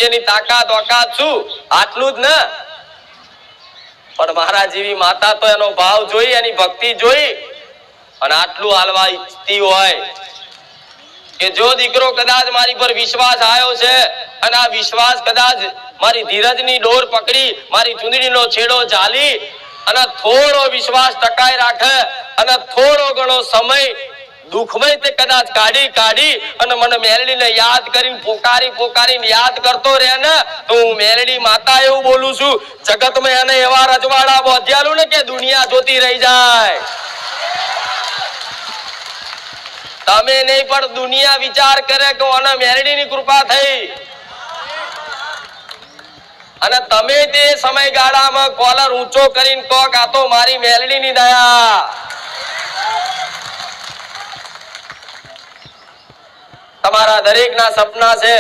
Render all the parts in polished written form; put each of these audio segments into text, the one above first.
એની તાકાત ઓકાત શું આટલું જ ને, પણ મારા જેવી માતા તો એનો ભાવ જોઈ, એની ભક્તિ જોઈ અને આટલું હાલવા ઈચ્છતી હોય કે જો દીકરો કદાચ મારી પર વિશ્વાસ આવ્યો છે અને આ વિશ્વાસ કદાચ મારી ધીરજની ડોર પકડી, મારી ચૂંદડીનો છેડો ઝાલી અને થોડો વિશ્વાસ ટકાઈ રાખે અને થોડો ઘણો સમય દુઃખમય તે કદાચ કાઢી અને મને મેલડીને યાદ કરીને પોકારીને યાદ કરતો રહે ને, તો હું મેલડી માતા એવું બોલું છું, જગતમાં એને એવા રજવાડા બોધ્યાલું ને કે દુનિયા જોતી રહી જાય. તમે નહીં પણ દુનિયા વિચાર કરે કે ઓને મેલડીની કૃપા થઈ, અને તમે તે સમયગાળામાં કોલર ઊંચો કરીને કહો કે આ તો મારી મેલડીની દયા. તમારા દરેકના સપના છે,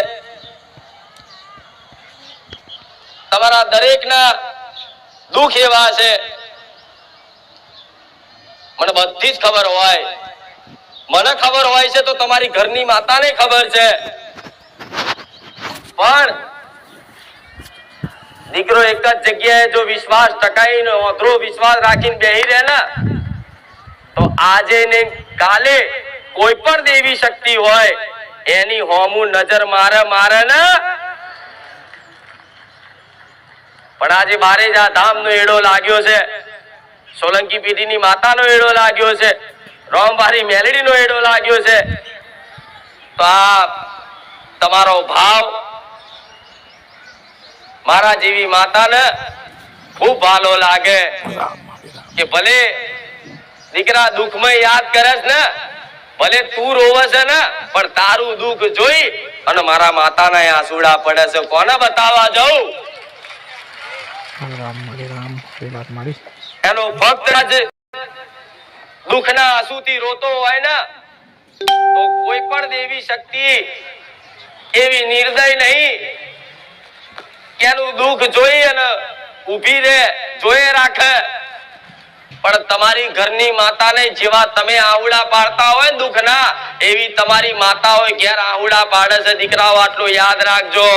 તમારા દરેકના દુઃખ એવા છે, મને બધી જ ખબર હોય. મને ખબર હોય છે તો તમારી ઘરની માતાને ખબર છે, પણ દીકરો એક જ જગ્યાએ જો વિશ્વાસ ટકાઈને ઓધરો વિશ્વાસ રાખીને બેહી રહે ને, તો આજે ને કાલે કોઈ પણ દેવી શક્તિ હોય એની હોમું નજર મારે ને, પણ આજે બારેજા ધામનો એડો લાગ્યો છે, સોલંકી પેઢીની માતાનો એડો લાગ્યો છે, રોમવારી મેલડીનો એડો લાગ્યો છે, તો આ તમારો ભાવ મારા જેવી માતાને ખૂબ ભાલો લાગે કે ભલે દીકરા દુઃખમાં યાદ કરે છે ને, ભલે તું રોવે છે ને, પણ તારું દુઃખ જોઈ અને મારા માતાના આંસુડા પડે છે, કોને બતાવવા જાઉં? એનો ભક્ત જ દુઃખના આંસુથી રોતો હોય ને, તો કોઈ પણ દેવી શક્તિ એવી નિર્દય નહીં કે એનું દુઃખ જોઈ અને ઊભી રહે, જોઈ રાખે. પણ તમારી ઘરની માતાને જેવા તમે આહુડા પાડતા હોય દુઃખના, એવી તમારી માતા હોય ઘેર આહુડા પાડે છે. દીકરાઓ આટલું યાદ રાખજો,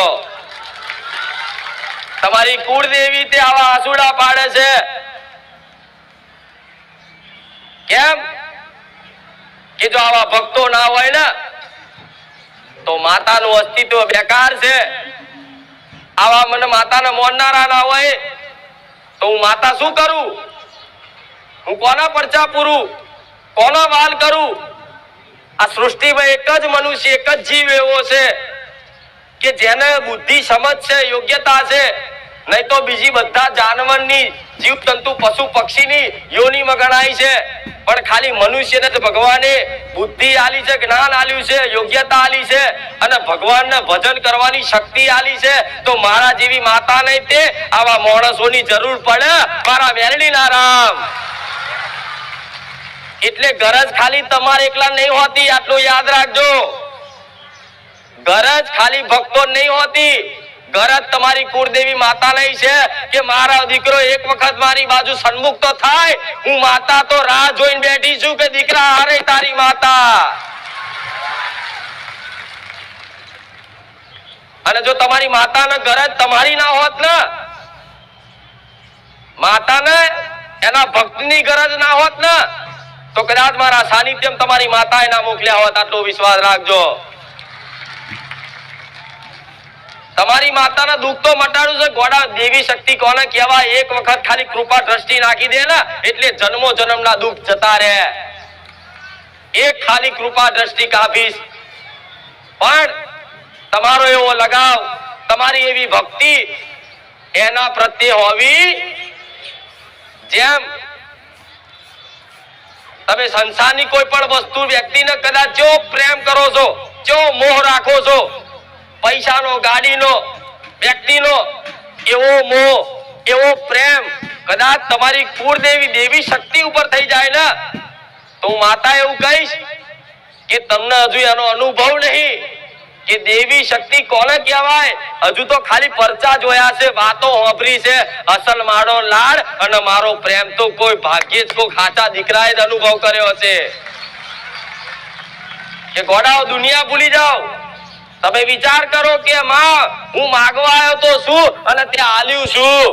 તમારી કુળદેવી તે આવા આંસુડા પાડે છે. કેમ કે જો આવા ભક્તો ના હોય ને તો માતાનું અસ્તિત્વ બેકાર છે. આવા મને માતાને મોનનારા ના હોય તો હું માતા શું કરું? હું કોના પરચા પૂરું? કોનો વાલ કરું? આ સૃષ્ટિમાં એક જ મનુષ્ય, એક જ જીવ એવો છે કે જેને બુદ્ધિ સમજ છે, યોગ્યતા છે, નહીં તો બીજી બધા જાનવરની જીવજંતુ પશુ પક્ષીની યોનિમાં ગણાય છે, પણ ખાલી મનુષ્યને જ ભગવાને બુદ્ધિ આલી છે, જ્ઞાન આલ્યું છે, યોગ્યતા આલી છે અને ભગવાનને ભજન કરવાની શક્તિ આલી છે. તો મારા જેવી માતાને તે આવા માણસોની જરૂર પડે, મારા મેલડીના રામ. એટલે ગરજ ખાલી તમારે એકલા નહીં હોતી, આટલું યાદ રાખજો. ગરજ ખાલી ભક્તો નહીં હોતી, ગરજ તમારી કુળદેવી માતા નહીં છે કે મારા દીકરો એક વખત મારી બાજુ સન્મુખ તો થાય. હું માતા તો રાહ જોઈને બેઠી છું કે દીકરા હારે તારી માતા. અને જો તમારી માતાને ગરજ તમારી ના હોત ને, માતાને એના ભક્તની ગરજ ના હોત ને, તો કદાચ મારા સાનિધ્યમ તમારી માતાએ ના મોકલ્યા હોત. આટલો વિશ્વાસ રાખજો. તમારી માતાના દુઃખ તો મટાડું છે. ગોડા દેવી શક્તિ કોને કહેવાય? એક વખત ખાલી કૃપા દ્રષ્ટિ નાખી દે ને એટલે જન્મો જન્મના દુઃખ જતા રહે. એક ખાલી કૃપા દ્રષ્ટિ કાપીશ, પણ તમારો એવો લગાવ, તમારી એવી ભક્તિ એના પ્રત્યે હોવી જેમ તમે સંસારની કોઈ પણ વસ્તુ વ્યક્તિને કદાચ જેવો પ્રેમ કરો છો, જેવો મોહ રાખો છો, પૈસાનો, ગાડીનો, વ્યક્તિનો, એવો મોહ, એવો પ્રેમ કદાચ તમારી કુળદેવી દેવી શક્તિ ઉપર થઈ જાય ને, તો હું માતા એવું કહીશ કે તમને હજુ એનો અનુભવ નહીં કે દેવી શક્તિ કોને કહેવાય. હજુ તો ખાલી પરચા જોયા છે, વાતો સાંભળી છે. અસલ મારો લાડ અને મારો પ્રેમ તો કોઈ ભાગ્યે જ કોઈ ખાચા દીકરાએ જ અનુભવ કર્યો હશે. કે ગોડાઓ દુનિયા ભૂલી જાઓ, તમે વિચાર કરો કે માં હું માગવા આવ્યો તો શું અને ત્યાં આલ્યું શું?